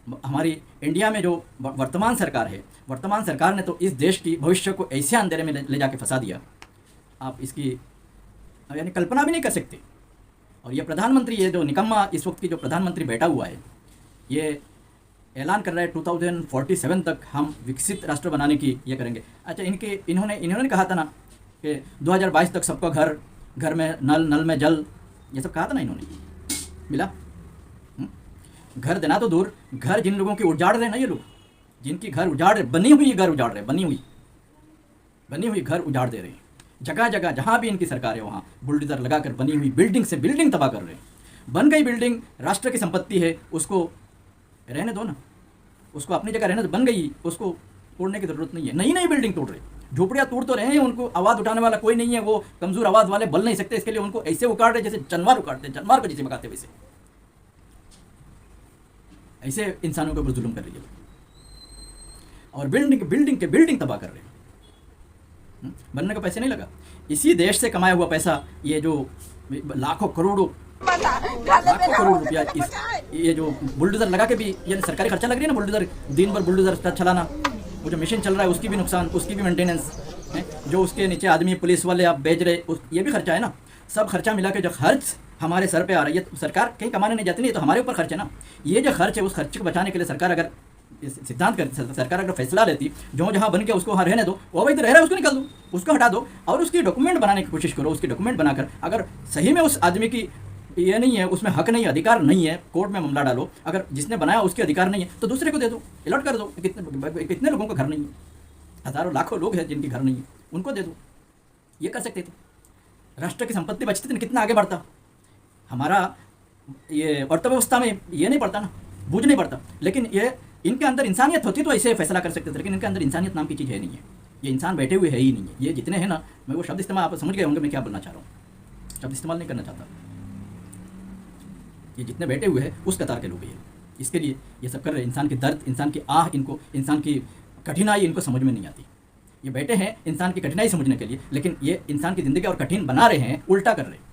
हमारी इंडिया में जो वर्तमान सरकार है, वर्तमान सरकार ने तो इस देश की भविष्य को ऐसे अंधेरे में ले जाके फंसा दिया, आप इसकी यानी कल्पना भी नहीं कर सकते। और ये प्रधानमंत्री, ये जो निकम्मा इस वक्त की जो प्रधानमंत्री बैठा हुआ है, ये ऐलान कर रहा है 2047 तक हम विकसित राष्ट्र बनाने की ये करेंगे। अच्छा, इन्होंने कहा था ना कि 2022 तक सबको घर, घर में नल, नल में जल, ये सब कहा था ना इन्होंने, मिला? घर देना तो दूर, घर जिन लोगों की उजाड़ रहे ना, ये लोग जिनकी घर उजाड़ रहे, बनी हुई घर उजाड़ रहे, बनी हुई घर उजाड़ दे रहे हैं। जगह जगह जहाँ भी इनकी सरकार है वहाँ बुलडोजर लगाकर बनी हुई बिल्डिंग से बिल्डिंग तबाह कर रहे हैं। बन गई बिल्डिंग, राष्ट्र की संपत्ति है, उसको रहने दो ना, उसको अपनी जगह रहने दो। बन गई, उसको तोड़ने की ज़रूरत नहीं है। नई नई बिल्डिंग तोड़ रहे, झोपड़ियाँ तोड़ तो रहे हैं, उनको आवाज़ उठाने वाला कोई नहीं है, वो कमज़ोर आवाज़ वाले बल नहीं सकते, इसके लिए उनको ऐसे उखाड़ रहे जैसे जानवर उखाड़ते, जानवर को जैसे भगाते वैसे, ऐसे इंसानों के ऊपर जुल्म कर रही है और बिल्डिंग तबाह कर रहे हैं। बनने का पैसे नहीं लगा, इसी देश से कमाया हुआ पैसा, ये जो लाखों करोड़ रुपया ये जो बुलडोजर लगा के भी, ये सरकारी खर्चा लग रही है ना, बुलडोजर दिन भर बुलडोजर चलाना, वो जो मशीन चल रहा है उसकी भी नुकसान, उसकी भी मेंटेनेंस है, जो उसके नीचे आदमी पुलिस वाले आप भेज रहे, ये भी खर्चा है ना। सब खर्चा मिला के जो खर्च हमारे सर पे आ रहा है, ये सरकार कहीं कमाने नहीं जाती, नहीं तो हमारे ऊपर खर्च है ना। ये जो खर्च है, उस खर्च को बचाने के लिए सरकार अगर सिद्धांत कर, सरकार अगर फैसला लेती, जो जहाँ बन गया उसको वहाँ रहने दो, वो अवैध रह रहा है उसको निकाल दो, उसको हटा दो और उसकी डॉक्यूमेंट बनाने की कोशिश करो। उसकी डॉक्यूमेंट बनाकर अगर सही में उस आदमी की ये नहीं है, उसमें हक नहीं है, अधिकार नहीं है, कोर्ट में मामला डालो। अगर जिसने बनाया उसके अधिकार नहीं है तो दूसरे को दे दो, अलॉट कर दो। कितने लोगों का घर नहीं है, हज़ारों लाखों लोग हैं जिनकी घर नहीं है, उनको दे दो। ये कर सकते थे, राष्ट्र की संपत्ति बचती थी, कितना आगे बढ़ता। हमारा ये अर्थव्यवस्था में ये नहीं पड़ता ना, बूझ नहीं पड़ता। लेकिन ये इनके अंदर इंसानियत होती तो ऐसे फैसला कर सकते थे, लेकिन इनके अंदर इंसानियत नाम की चीज़ है नहीं है। ये इंसान बैठे हुए है ही नहीं है। ये जितने हैं ना, मैं वो शब्द इस्तेमाल, आप समझ गए होंगे मैं क्या बोलना चाह रहा हूँ, शब्द इस्तेमाल नहीं करना चाहता। ये जितने बैठे हुए हैं उस कतार के लोग हैं। इसके लिए ये सब कर रहे हैं। इंसान की दर्द, इंसान की आह, इनको इंसान की कठिनाई इनको समझ में नहीं आती। ये बैठे हैं इंसान की कठिनाई समझने के लिए, लेकिन ये इंसान की ज़िंदगी और कठिन बना रहे हैं, उल्टा कर रहे हैं।